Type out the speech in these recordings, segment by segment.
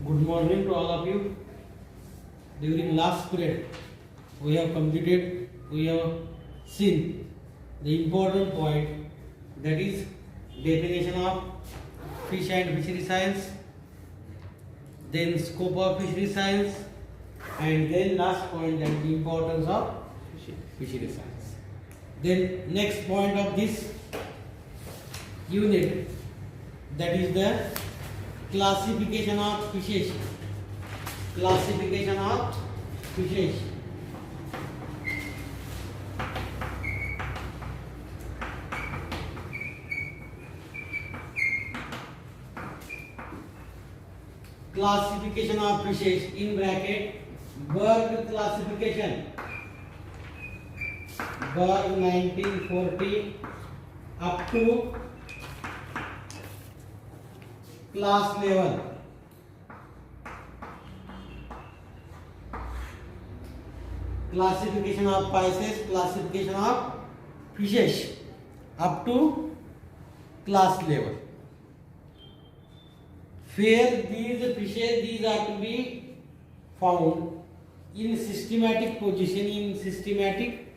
Good morning to all of you. During last period, we have seen the important point, that is definition of fish and fishery science, then scope of fishery science, and then last point, that is the importance of fishery science. Then next point of this unit, that is the classification of fishes. Classification of fishes. Classification of fishes in bracket Berg classification. Berg 1940 up to class level. Classification of Pisces, classification of fishes up to class level. Where these fishes, these are to be found in systematic position, in systematic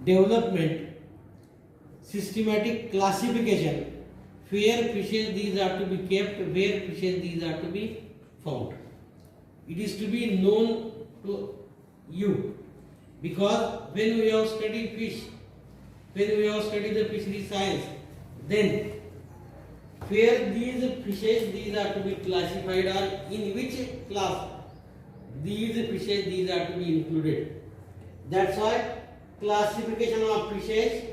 development, systematic classification. Where fishes these are to be kept, where fishes these are to be found. It is to be known to you, because when we have studied fish, when we have studied the fishery science, then where these fishes these are to be classified, or in which class these fishes these are to be included. That's why classification of fishes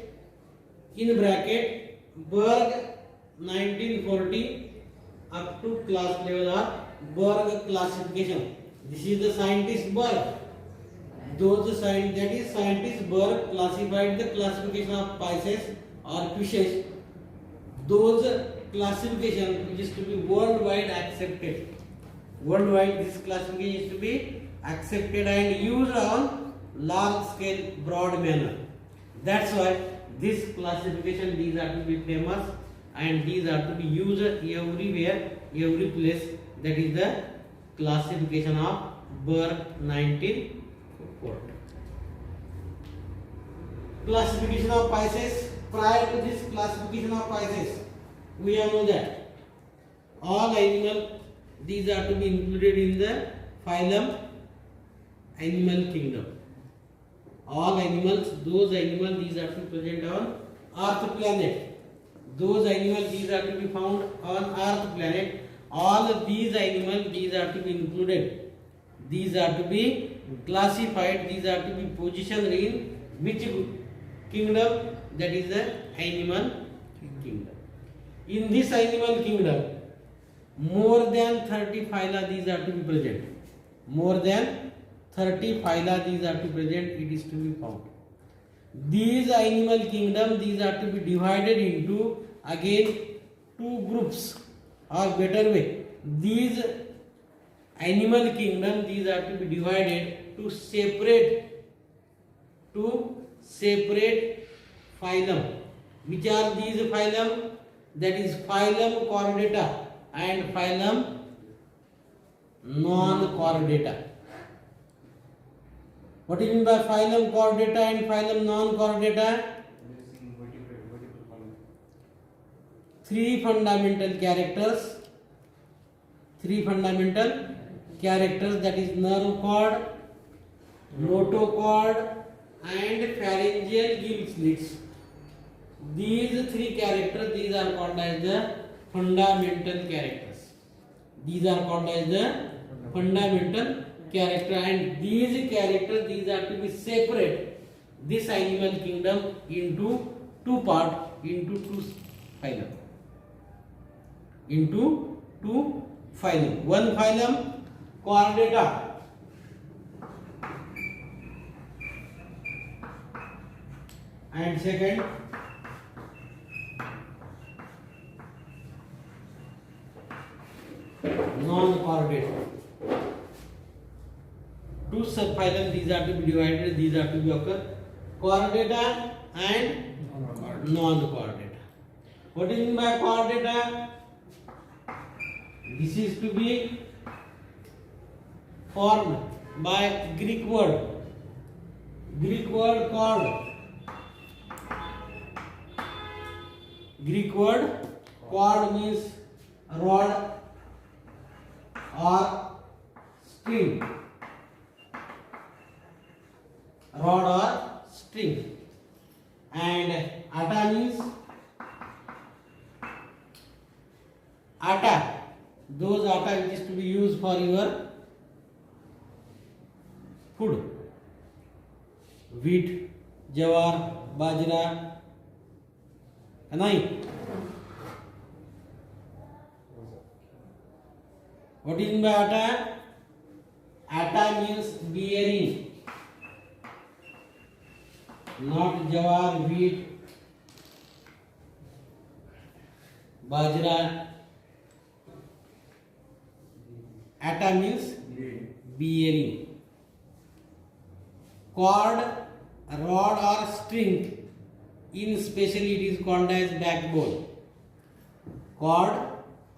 in bracket Berg 1940 up to class level of Berg classification. This is the scientist Berg. Scientist Berg classified the classification of Pisces or fishes. Those classification which is to be worldwide accepted. Worldwide, this classification is to be accepted and used on large scale, broad manner. That's why this classification these are to be famous and these are to be used everywhere, every place. That is the classification of Berg 1940. Classification of Pisces. Prior to this classification of Pisces, we have known that all animals these are to be included in the phylum Animal Kingdom. All animals, those animals these are to be present on Earth planet. Those animals these are to be found on Earth planet. All of these animals these are to be included. These are to be classified. These are to be positioned in which kingdom? That is the Animal Kingdom. In this Animal Kingdom, more than 30 phyla these are to be present. More than 30 phyla these are to be present. It is to be found. These Animal Kingdom these are to be divided into again two groups, or better way, these Animal Kingdom these are to be divided to separate phylum. Which are these phylum? That is phylum Chordata and phylum Non-Chordata. What do you mean by phylum Chordata and phylum Non-Chordata? Three fundamental characters, that is nerve cord, notochord and pharyngeal gill slits. These three characters these are called as the fundamental characters. These are called as the fundamental character, and these characters these are to be separate this Animal Kingdom into two parts, into two phylum. One phylum Chordata, and second Non-Chordata. Two subphylum these are to be divided, these are to be occur, Chordata and Non-Chordata. What is mean by Chordata? This is to be formed by Greek word cord. Greek word cord means rod or string. Rod or string. And atta means atta. Those atta which is to be used for your food. Wheat, jawar, bajra, anai. What is by atta? Atta means bearing, not jawar, wheat, bajra. Atta means bearing. Cord, rod or string, in specially it is called as backbone. Cord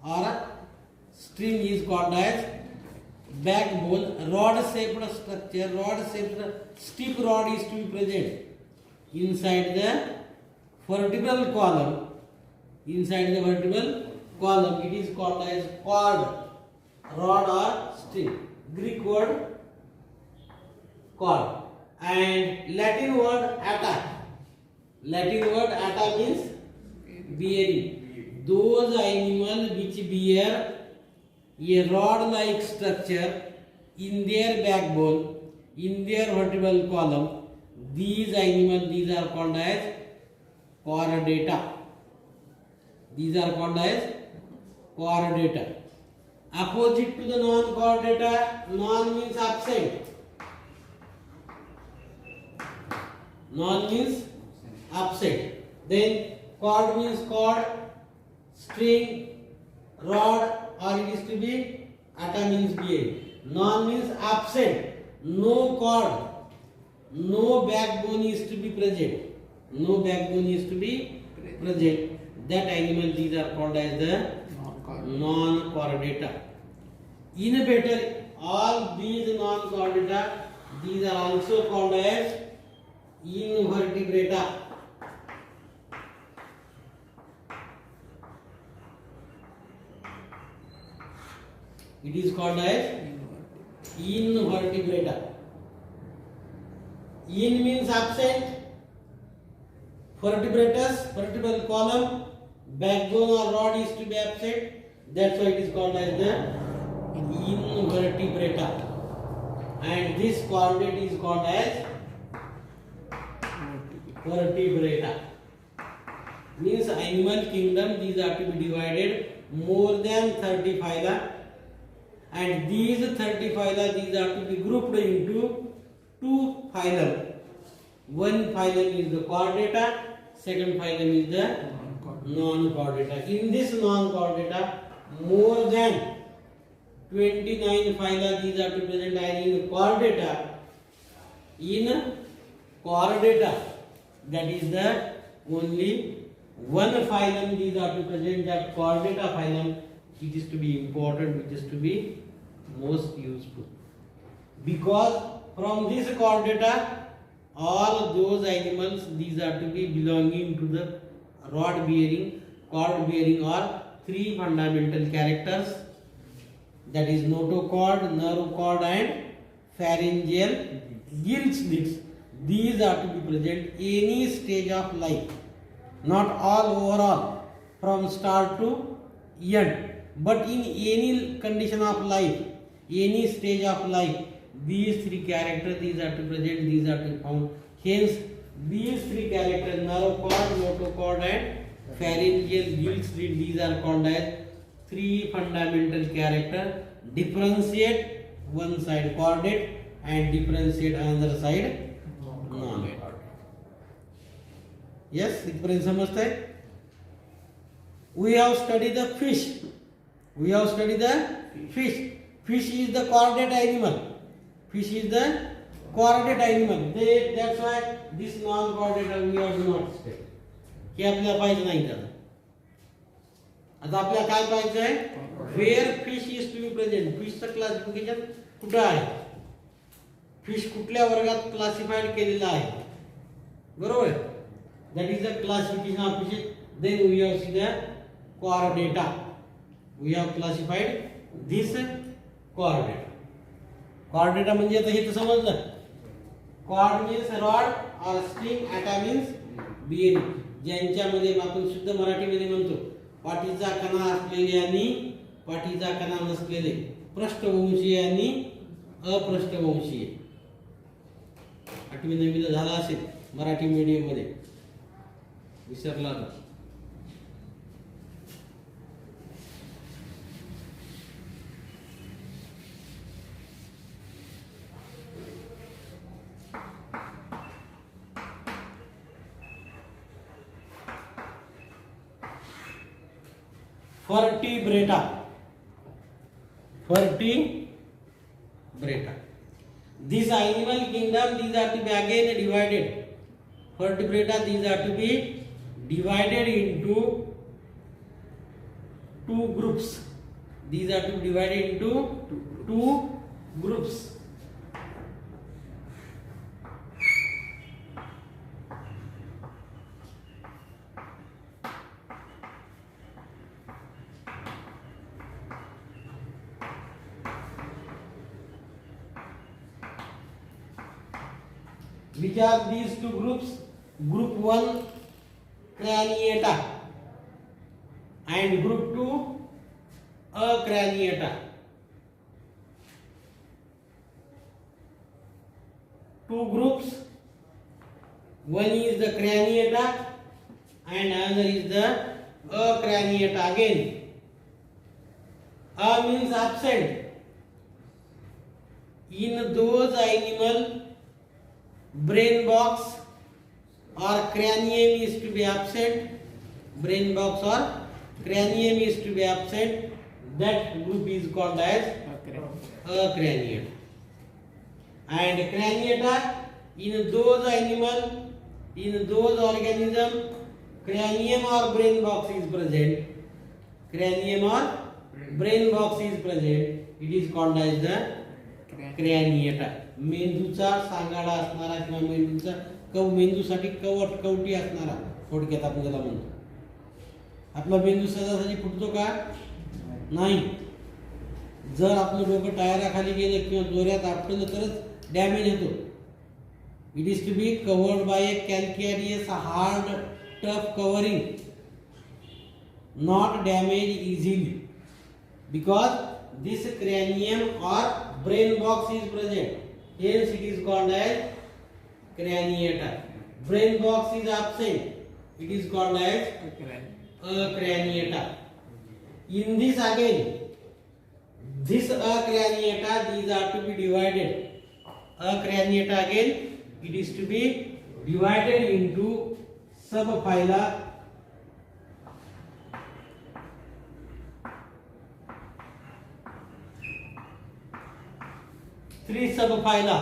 or string is called as backbone. Rod shaped structure, rod shaped stiff rod is to be present inside the vertebral column. Inside the vertebral column, it is called as cord, rod or string. Greek word cord. And Latin word atta. Latin word atta means bearing. Those animals which bear a rod-like structure in their backbone, in their vertebral column, these animals, these are called as chordata. These are called as chordata. Opposite to the non-chordata, non means absent. Non means absent. Then cord means cord, string, rod, or it is to be atta means bearing. Non means absent. No cord, no backbone is to be present. No backbone is to be present. That animal, these are called as the non-chordata. Invertebrate, all these non-chordata, these are also called as invertebrata. It is called as invertebrata. In means absent, vertebratus, vertebral column, backbone or rod is to be absent. That's why it is called as the invertebrata. And this chordate is called as vertebrata. Means animal kingdom, these are to be divided more than 30 phyla, and these 30 phyla, these are to be grouped into two phylum. One phylum is the chordata, second phylum is the non-chordata. In this non-chordata, more than 29 phyla, these are to be present, and in chordata, that is the only one phylum, these are to present, that chordata phylum, it is to be important, which is to be most useful. Because from this chordata, all those animals, these are to be belonging to the rod bearing, cord bearing, or three fundamental characters, that is notochord, nerve cord, and pharyngeal gill slits. These are to be present any stage of life, not all overall from start to end, but in any condition of life, any stage of life, these three characters, these are to present, these are to be found. Hence, these three characters, nerve cord, notochord, and pharyngeal gill slit, these are called as three fundamental characters. Differentiate one side chordate and differentiate another side non-chordate. Yes, difference समझते हैं? We have studied the fish. We have studied the fish. Fish is the chordate animal. Fish is the chordate animal. That's why this non-chordate we have not studied. कि आपल्याला पाहिजे नाही त्याला. आता आपल्याला काय पाहिजे आहे, where fish is to be present. फिशचं क्लासिफिकेशन कुठं आहे, फिश कुठल्या वर्गात क्लासिफाईड केलेला आहे, बरोबर. That is the classification of fish. Then we have see the chordata. We have classified this chordata. Chordata म्हणजे आता हे तर समजलं. Chord means rod or string, atta means being. ज्यांच्यामध्ये आपण शुद्ध मराठीमध्ये म्हणतो पाठीचा कणा असलेले आणि पाठीचा कणा नसलेले, पृष्ठवंशीय आणि अपृष्ठवंशीय. 8वी 9वी ला झाला असेल मराठी मीडियम मध्ये, विसरला आता. Vertebrata. Vertebrata. This animal kingdom, these are to be again divided. Vertebrata, these are to be divided into two groups. These are to be divided into two groups. Which are these two groups? Group 1 Craniata and group 2 Acraniata. Two groups, one is the Craniata and another is the Acraniata. Again, A means absent. In those animal, brain box or cranium is to be absent. Brain box or cranium is to be absent. That group is called as acraniata. And craniata, in those animal, in those organism, cranium or brain box is present. Cranium or brain box is present. It is called as the craniata. मेंदूचा सांगाडा असणारा किंवा मेंदूचा मेंदूसाठी कवटी असणारा, थोडक्यात आपण त्याला म्हणतो. आपला मेंदू सहजासहजी फुटतो का? नाही. जर आपलं डोकं टायराखाली गेलं किंवा जोरात आपटलं तरच डॅमेज होतो. It is to be covered by a calcareous hard tough covering, not damage easily, because this cranium or brain box is present. Hence it is called as craniata. Brain box is absent. It is called as acraniata. In this again, this acraniata, these are to be divided. Acraniata again, it is to be divided into subphyla. Three subphyla.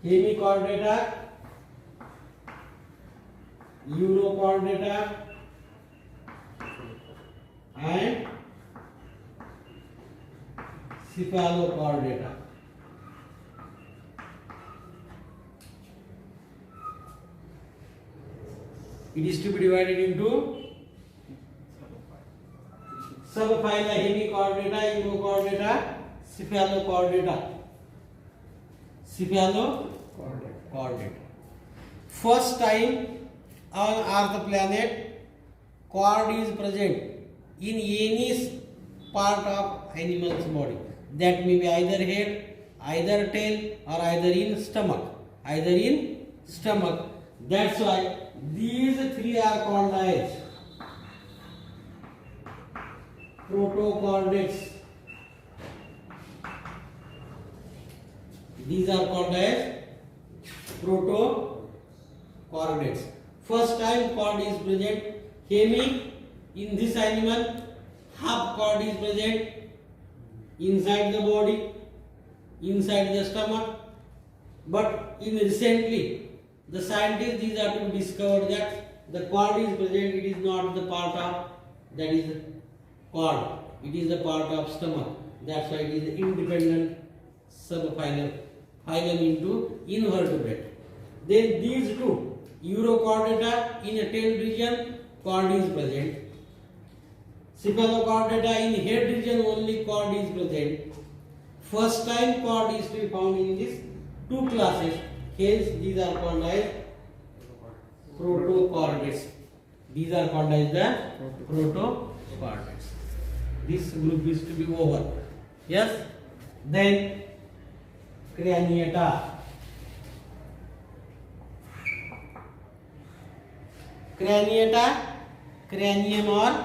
Hemichordata, Urochordata, and Cephalochordata. It is to be divided into subphyla: Hemichordata, Urochordata, Cephalochordata. Cephalochordata. First time on Earth planet, cord is present in any part of animal's body. That may be either head, either tail, or either in stomach. Either in stomach. That's why these three are called as protochordates. These are called as protochordates. First time cord is present. Hemi, in this animal, half cord is present. inside the body, inside the stomach. But in recently, the scientists these are to discover that the cord is present. It is not the part of that is cord. It is the part of stomach. That's why it is independent subphylum, phylum into invertebrate. Then these two, Urochordata in a tail region, cord is present. Cephalochordata in head region only cord is present. First time cord is to be found in these two classes. Hence these are called as protochordates. These are called as the protochordates. This group is to be over. Yes. Then craniata. Craniata, cranium or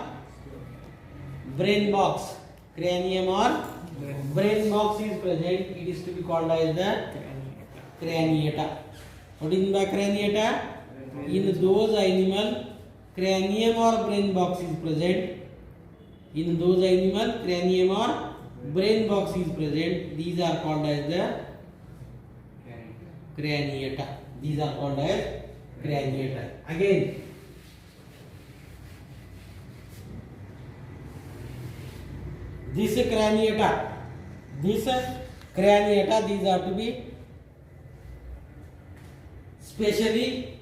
brain box. Cranium or brain box is present. It is to be called as the craniata. What is the craniata? In those animal, cranium or brain box is present. In those animal, cranium or brain box is present. These are called as the craniata. These are called as craniata. Again, this craniata, these are to be specially,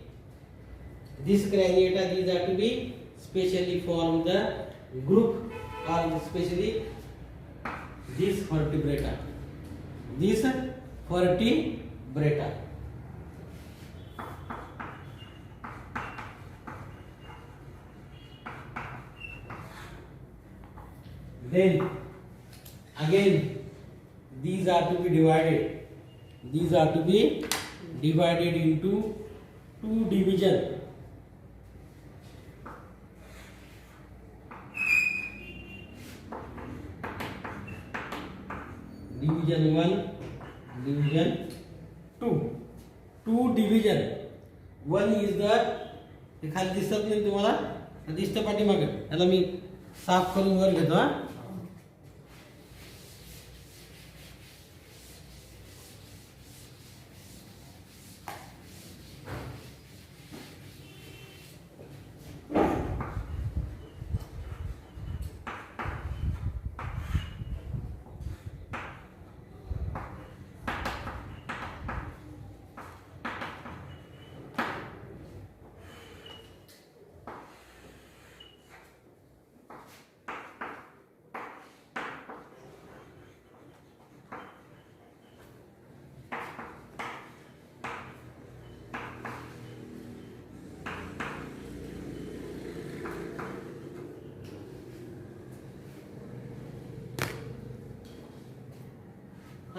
this craniata, these are to be specially form the group or specially this vertebrata. This vertebrata. Then again these are to be divided. These are to be divided into two divisions. Division 1, division 2. Two division. One is the खाली दिसत नाही तुम्हाला दिसतं पाठीमागे याला मी साफ करून वर घेतो हा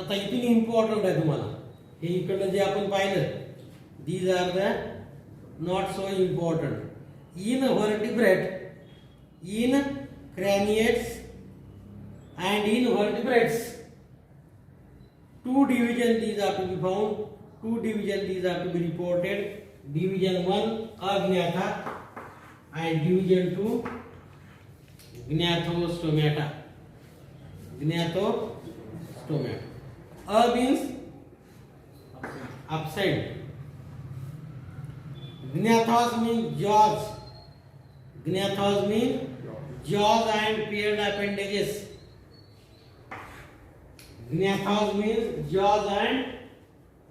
आता इथून इम्पॉर्टंट आहे तुम्हाला हे इकडलं जे आपण पाहिलं these are the not so important in vertebrate in craniates and in vertebrates two division these are to be found, two division these are to be reported. Division 1 agnatha and division 2 gnathostomata. Gnathostomata. A means absent. Gnathos means jaws. Gnathos means jaws and paired appendages. Gnathos means jaws and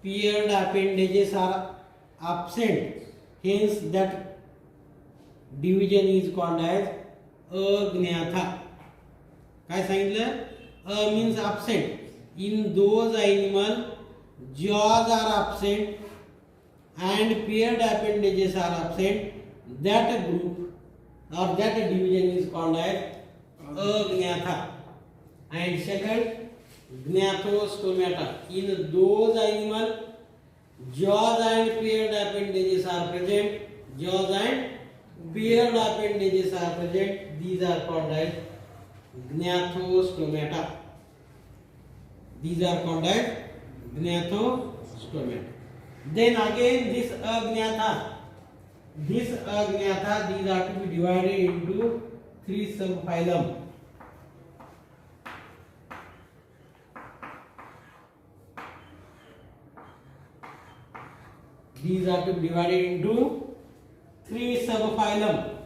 paired appendages are absent. Hence that division is called as agnatha. काय सांगितलं? A means absent. In those animal jaws are absent and paired appendages are absent. That group or that division is called as agnatha. And second, gnathostomata. In those animal jaws and paired appendages are present. Jaws and paired appendages are present. These are called as gnathostomata. These are called as gnathostomata. Then again this agnatha. This agnatha, these are to be divided into three subphylum. These are to be divided into three subphylum.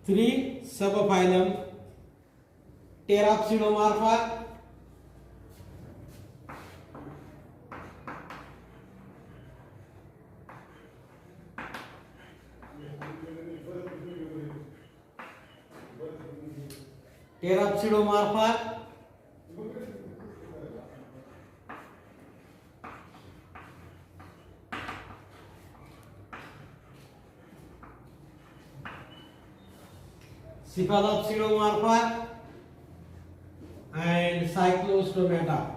Three subphylum. Pteropseudomorpha, Pteropseudomorpha, Cephalopseudomorpha, and Cyclostomata.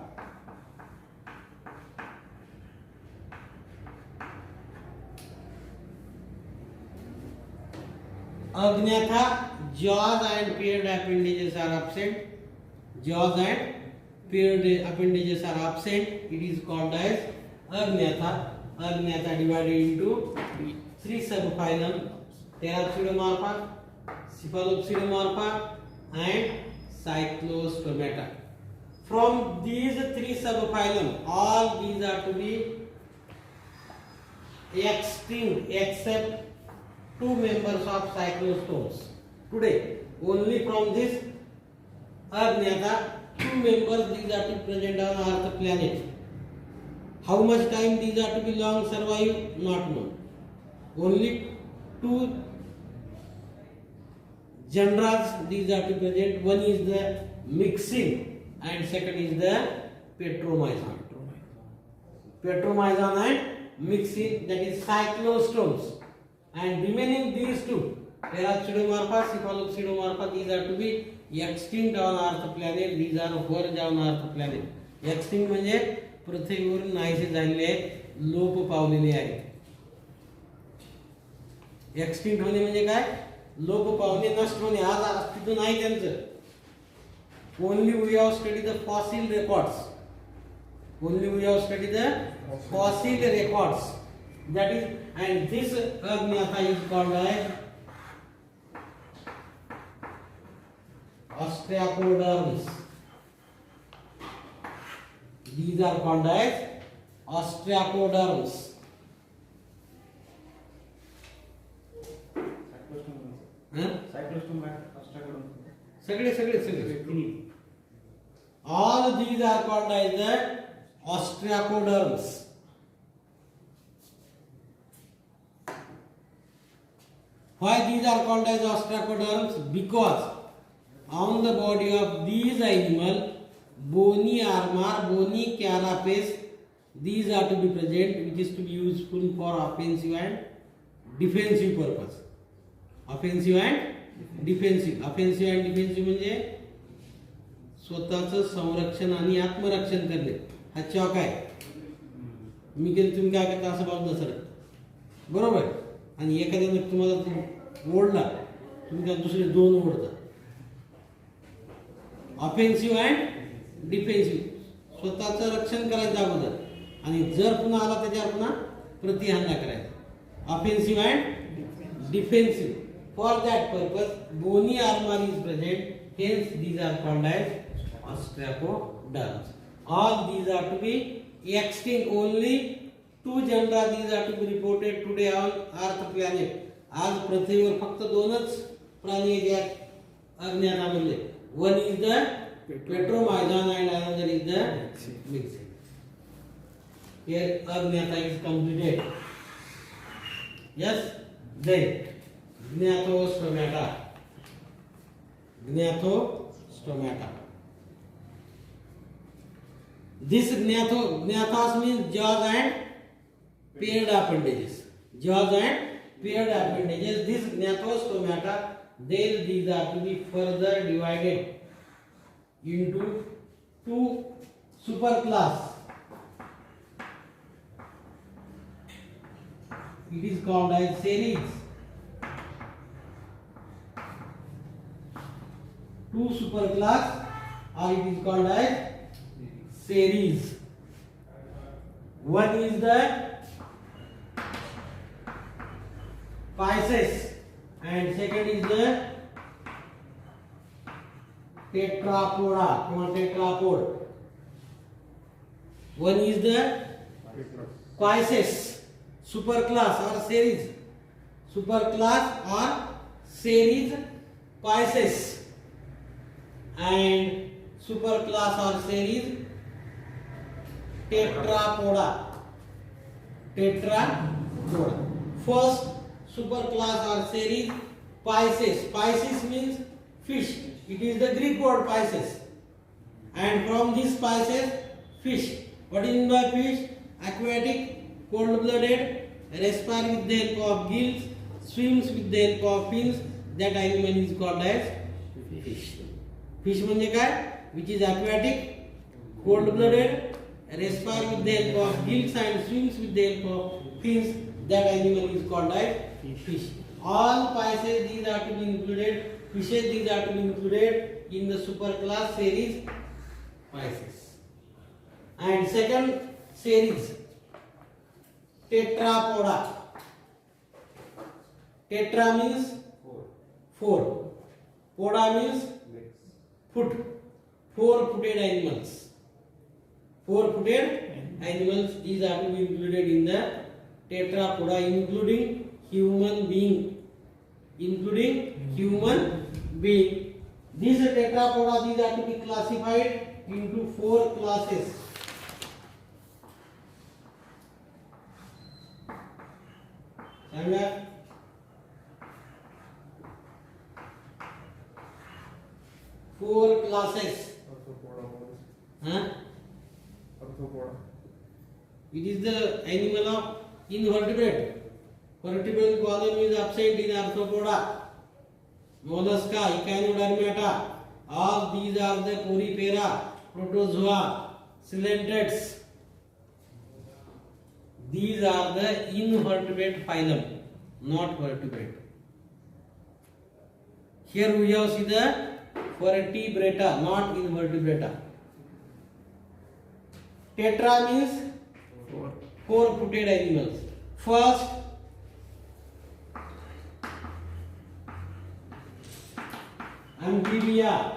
Agnatha, jaws and paired appendages are absent. Jaws and paired appendages are absent. It is called as Agnatha. Agnatha divided into three subphylum: Pteropseudomorpha, Cephalopseudomorpha, and Cyclostomata. From these three subphylum, all these are to be extinct except two members of cyclostomes. Today, only from this Agnatha, two members these are to be present on Earth planet. How much time these are to be long survive? Not known. Only two genera these are to be present. One is the mixing and second is the Petromyzon. Petromyzon and mixing, that is cyclostomes. And remaining these two, Pteropseudomorpha, Cephalopseudomorpha, these are to be extinct on Earth planet. These are verge on Earth planet. Extinct म्हणजे पृथ्वीवर नाहीसे झालेले आहेत, लोप पावलेले आहेत. Extinct होणे म्हणजे काय? लोप पावणे, नष्ट होणे, आज अस्तित्व नाही त्यांचं. Only we have studied the fossil records. Only we have studied the fossil records. That is, and this Agnatha is called as ostracoderms. These are called as ostracoderms. All these are called as the ostracoderms. Why these are called as ostracoderms? Because on the body of these animal, bony armor, bony carapace, these are to be present, which is to be useful for offensive and defensive purpose. Offensive and defensive. Offensive and defensive म्हणजे स्वतःचं संरक्षण आणि आत्मरक्षण करणे. हा chalk आहे. मी केलं, तुम्ही काय करता, असं बाजूला सरक, बरोबर. आणि एखाद्याने तुम्हाला ओढला, तुम्ही त्या दुसरे दोन ओढता. ऑफेन्सिव्ह अँड डिफेन्सिव्ह, स्वतःचं रक्षण करायचं अगोदर आणि जर पुन्हा आला त्याच्यावर पुन्हा प्रतिहल्ला करायचा. Offensive and defensive. For that purpose bony armour is present, hence these are called as ostracoderms. All these are to be extinct. Only two genera these are to be reported today on Earth planet. आज पृथ्वीवर फक्त दोनच प्राणी आहेत अज्ञातामधले. One is the Petromyzon and another is the mixing. Here Agnatha is completed. Yes, then Gnathostomata. Gnathostomata. This gnathos means jaws and paired appendages. Jaws and paired appendages. This Gnathostomata, then these are to be further divided into two superclass. It is called as series. Two superclass, or it is called as series. One is the Pisces and second is the tetrapoda or tetrapod. One is the Pisces, superclass or series, superclass or series Pisces, and superclass or series Tetrapoda. Tetrapoda. First superclass or series Pisces. Pisces means fish. It is the Greek word Pisces. And from this Pisces, fish. What is meant by fish? Aquatic, cold-blooded, respire with the help of gills, swims with the help of fins. That animal is called as fish. Fish म्हणजे काय? Which is aquatic, cold-blooded, respire with the help of gills and swims with the help of fins. That animal is called as fish. All Pisces, these are to be included. Fishes, these are to be included in the superclass series Pisces. And second series Tetrapoda. Tetra means four. Poda means foot. Four-footed animals. Four-footed animals. These are to be included in the Tetrapoda, including human being. Including human being. These Tetrapoda, these are to be classified into four classes. Sanga. Four classes. Huh? It is the animal of invertebrate. Vertebrate column is absent in Arthropoda. Mollusca, Echinodermata. All these are the Porifera, Protozoa, Coelenterates. These are the invertebrate phylum, not vertebrate. Here we have see the Vertebrata, not invertebrata. Tetra means four-footed animals. First, amphibia.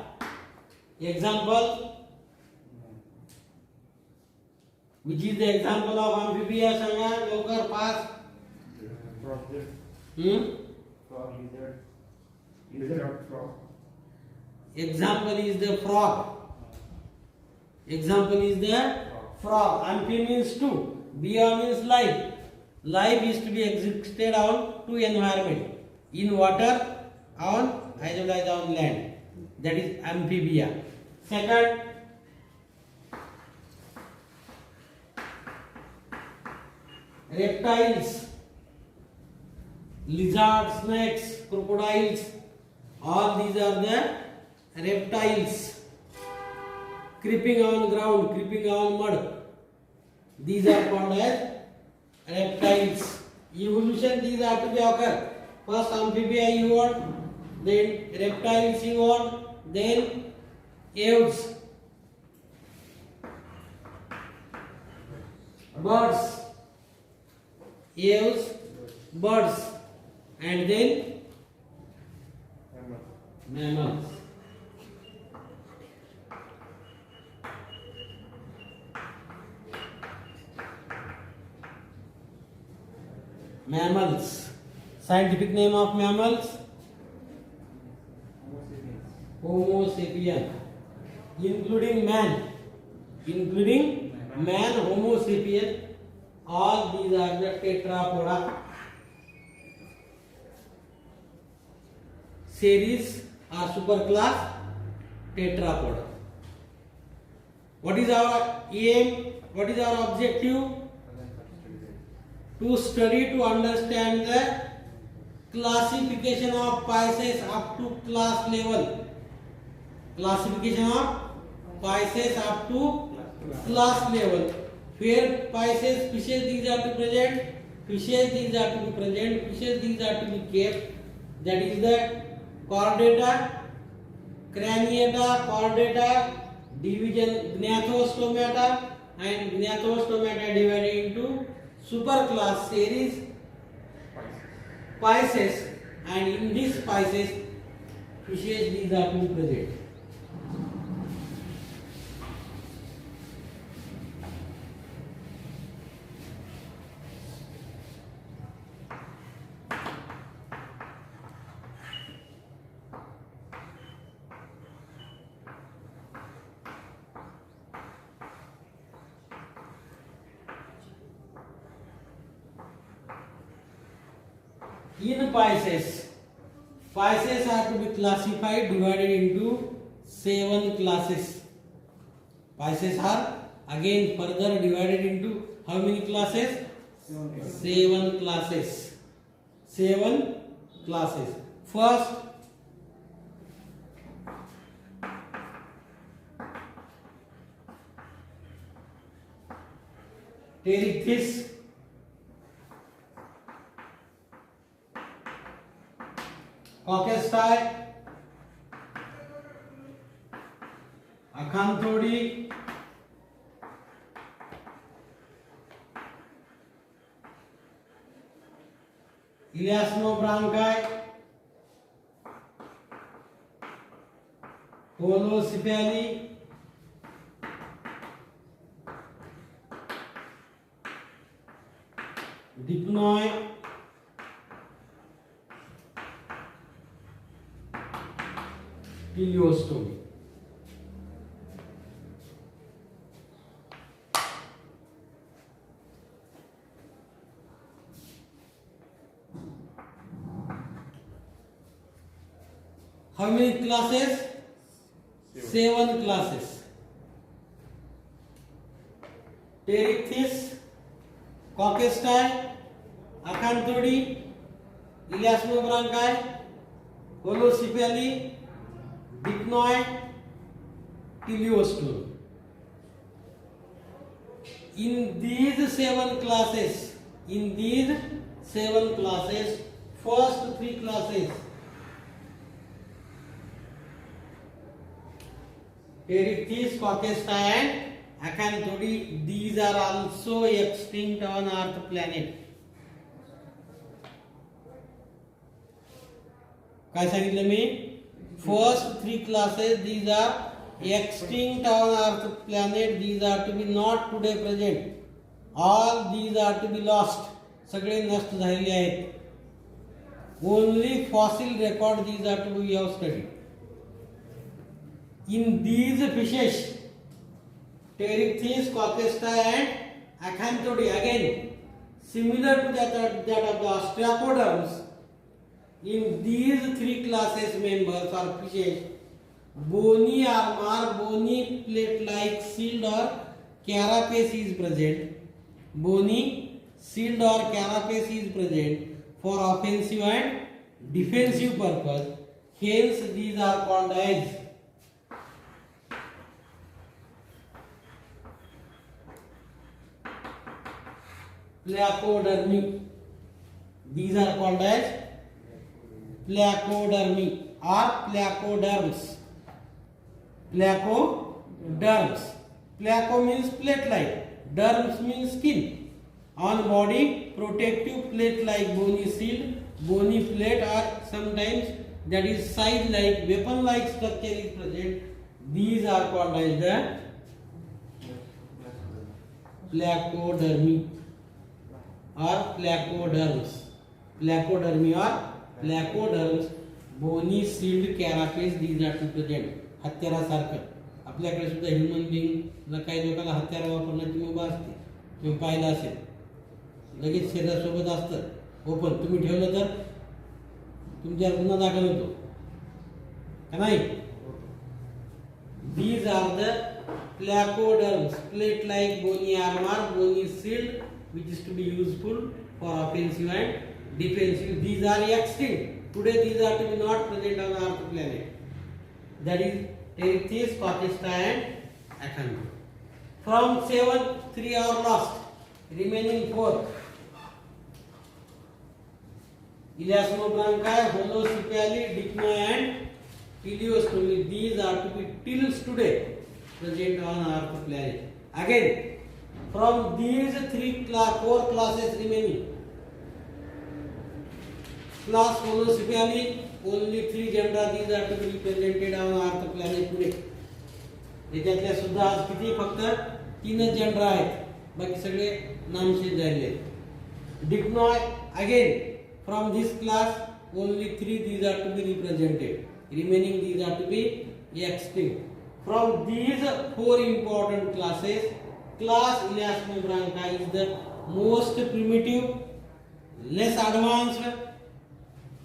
Example. Which is the example of amphibia? Sanga, lower pass. Frog, lizard, frog. Example is the frog. Example is the frog. Amphi means two. Bia means life. Life is to be existed on two environment. In water, on as well as on land. That is amphibia. Second, reptiles, lizards, snakes, crocodiles. All these are the reptiles. Creeping on ground, creeping on mud. These are called as reptiles. Evolution, these are to be occur. First amphibia evolved, then reptiles evolved, then aves, birds, aves, birds, and then mammals. Mammals. Scientific name of mammals? Homo sapien. Including man. Including man, Homo sapien. All these are the tetrapoda. Series or superclass tetrapoda. What is our aim? What is our objective? To study, to understand the classification of Pisces up to class level. Classification of Pisces up to class level. Where Pisces, fishes, these are to present, fishes, these are to be present, fishes, these are to be kept. That is the chordata, craniata, chordata, division gnathostomata, and gnathostomata divided into superclass series Pisces, and in this Pisces, fishes, these are to be present. In Pisces, Pisces are to be classified divided into 7 classes. Pisces are again further divided into how many classes? 7 classes. 7 classes. First, Pterichthys, Caucasus, Acanthodi, Elasmobranchi, Holocephali, Dipnoi, Teleostomi. How many classes? 7 classes. Pterichthys, Caucasus, Acanthodi, Elasmobranchi, Holocephali, Dipnoi, Teleostomi. In these 7 classes, first 3 classes, Pterichthys, Caucasus and Acanthodi, these are also extinct on Earth planet. काय सांगितलं मी? First 3 classes, these are extinct on Earth planet. These are to be not today present. All these are to be lost. सगळे नष्ट झालेले आहेत. Only fossil record these are to be we have studied. In these fishes, Pterichthys, Caucasus and Acanthodi, again similar to that of the ostracoderms, in these 3 classes members or fishes, bony armor, bony plate-like shield or carapace is present. Bony shield or carapace is present for offensive and defensive purpose. Hence, these are called as placodermi. These are called as placodermi or placoderms. Placoderms. Placo means plate-like. Derms means skin. On body, protective plate-like bony shield, bony plate, or sometimes that is side-like, weapon-like structure is present. These are called as the placodermi or placoderms. Placodermi or placoderms, bony shield carapace, these are to present. हत्यारा सारखं आपल्याकडे सुद्धा human बीइंगला काही लोकांना हत्यारा वापरण्याची मुभा असते. तुम्ही पाहिलं असेल लगेच शरीरासोबत असतं ओपन, तुम्ही ठेवलं तर तुमच्यावर गुन्हा दाखल होतो का नाही? These are the placoderms, plate-like bony armor, bony shield, which is to be useful for offensive and defensive. These are extinct. Today these are to be not present on our planet. That is Pterichthys, Caucasus and Acanthodi. From 7, 3 are lost. Remaining 4. Elasmobranchi, Holocephali, Dipnoi and Teleostomi. These are to be till today present on our planet. Again, from these 4 classes remaining, class Holocephali, only 3 genera these are to be represented on Earth planet today. त्याच्यातल्या सुद्धा आज किती फक्त 3 genre आहेत, बाकी सगळे नामशेष झालेले आहेत. Dipnoi, again from this class only 3 these are to be represented, remaining these are to be extinct. From these 4 important classes, class Elasmobranchi is the most primitive, less advanced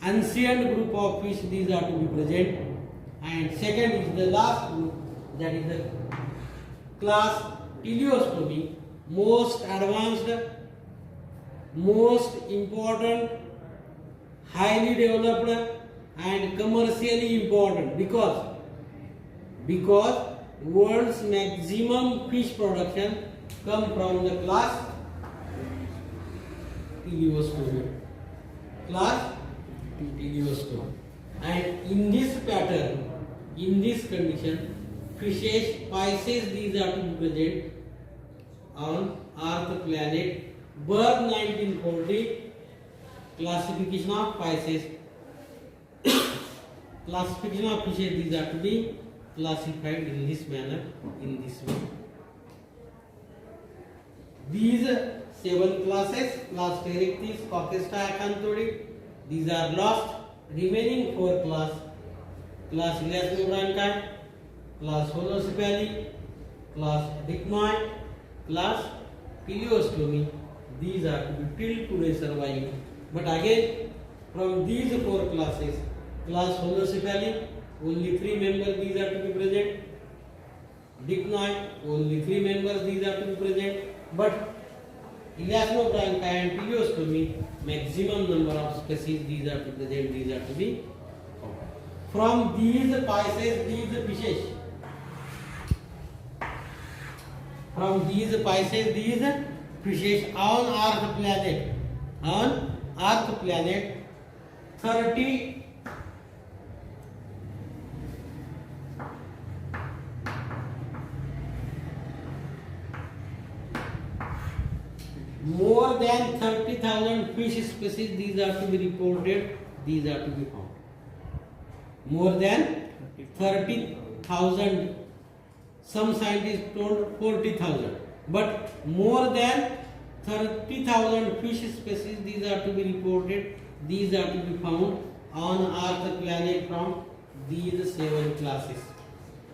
ancient group of fish, these are to be present. And second is the last group, that is the class Teleostomi, most advanced, most important, highly developed and commercially important, because world's maximum fish production come from the class Teleostomi. Class Teleostomi. And in this pattern, in this condition, fishes, Pisces, these are to be present on Earth planet. Birth 1940. Classification of Pisces. Classification of fishes, these are to be classified in this manner, in this way. These 7 classes, class Pterichthys, Coccysta, Acanthuridae, these are lost. Remaining 4 class Elasmobranchi, class Holocephali, class Dichnoi, class Teleostomi, these are to be till today surviving. But again, from these 4 classes, class Holocephali, only 3 members, these are to be present. Dichnoi, only 3 members, these are to be present. But Elasmobranchi and Teleostomi, maximum number of species, these are to present, these are to be. From these Pisces, these fishes, from these Pisces, these fishes on Earth planet, 30 more than 30,000 fish species, these are to be reported, these are to be found. More than 30,000, some scientists told 40,000, but more than 30,000 fish species, these are to be reported, these are to be found on Earth planet from these 7 classes.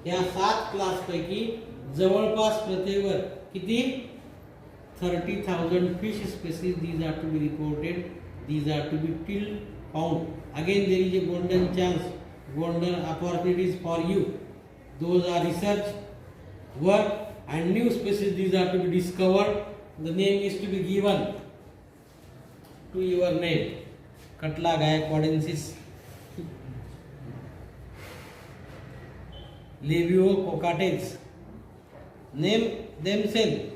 या 7 class पैकी जवळपास प्रत्येवर किती 30,000 fish species, these are to be reported, these are to be till found. Again, there is a golden chance, golden opportunities for you. Those are research work and new species, these are to be discovered. The name is to be given to your name. Katla gayaquadensis, Leviococatens. Name themselves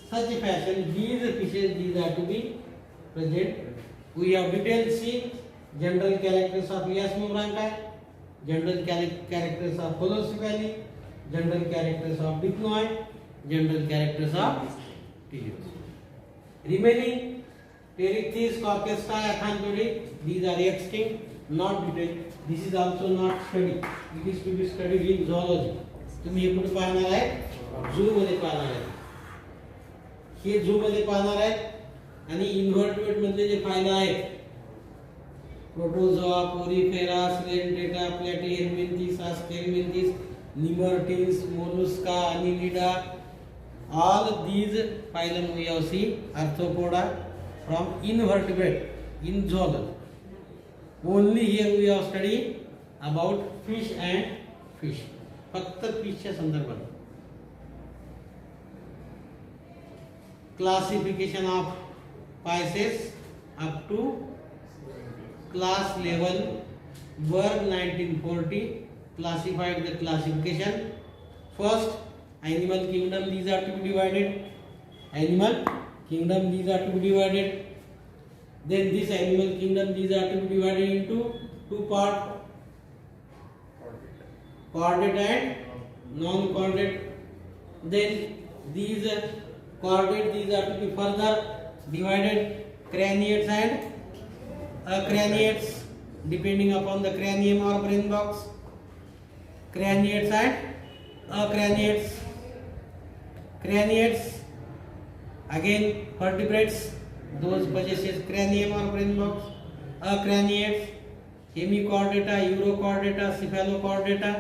such a fashion, these fishes, these are to be present. We have detailed see general characters of Elasmobranchi, general characters of Holocephali, general characters of Dichnoi, general characters of Teleostomi. Remaining Pterichthys, Coccysta, Acanthuridae, these are extinct, not detailed. This is also not studied. It is to be studied in zoology. तुम्ही हे कुठे पाहणार आहे? झू मध्ये पाहणार आहे. हे झू मध्ये पाहणार आहे आणि इन्व्हर्टेब्रेट मधले जे फायला आहेत, protozoa, porifera, coelenterata, platyhelminthes, aschelminthes, nemertines, mollusca, annelida, all these phylum we have seen arthropoda from invertebrate in zoology. Only here we have studied about fish and fish. फक्त fish च्या संदर्भात. Classification of Pisces up to class level. Birth 1940. Classified the classification. First, animal kingdom, these are to be divided. Animal kingdom, these are to be divided. Then this animal kingdom, these are to be divided into 2 parts. Chordate and non-chordate. Then these chordate, these are to be further divided. Craniates and acraniates, depending upon the cranium or brain box. Craniates and acraniates. Craniates, again vertebrates, those possesses cranium or brain box. Acraniates, hemichordata, urochordata, cephalochordata.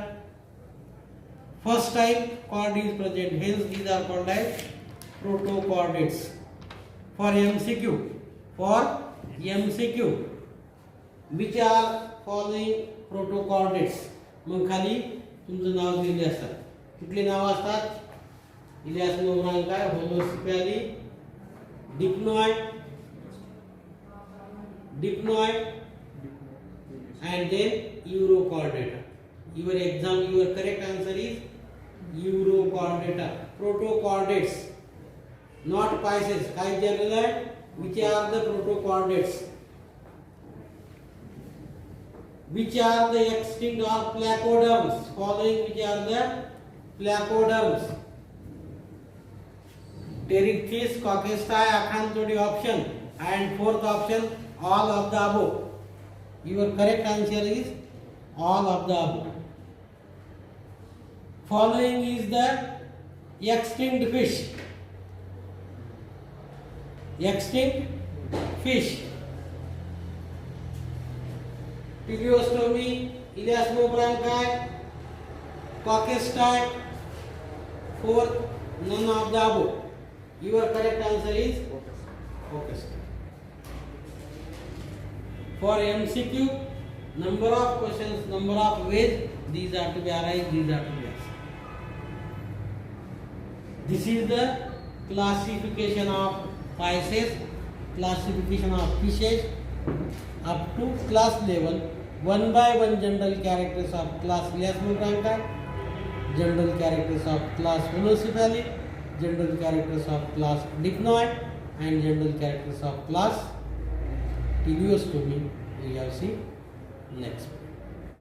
First type chord is present, hence these are called as protochordates. For MCQ, which are following protochordates. मग खाली तुमचं नाव दिले असतात. कुठली नाव असतात? Ilyas नोब्रांकाय, होलोसिपॅली, dipnoid, and then urochordata. Your correct answer is urochordata. Protochordates, not Pisces. काय दिलेलं आहे? Which are the protochordates? Which are the extinct or placoderms? Following which are the placoderms? Pterychtis, Coccysteia, Acanthodi option, and fourth option all of the above. Your correct answer is all of the above. Following is the extinct fish. Extinct fish. Teleostomy, Ileus nobrancai, Coccysteia, fourth, none of the above. Your correct answer is focus. For MCQ, number of questions, number of ways, these are to be arised, these are to be asked. This is the classification of Pisces, classification of fishes up to class level. One by one general characters of class Ileus nobrancai, general characters of class Homocephaly, general characters of class Dipnoid, and general characters of class Teleostomy. We have seen next.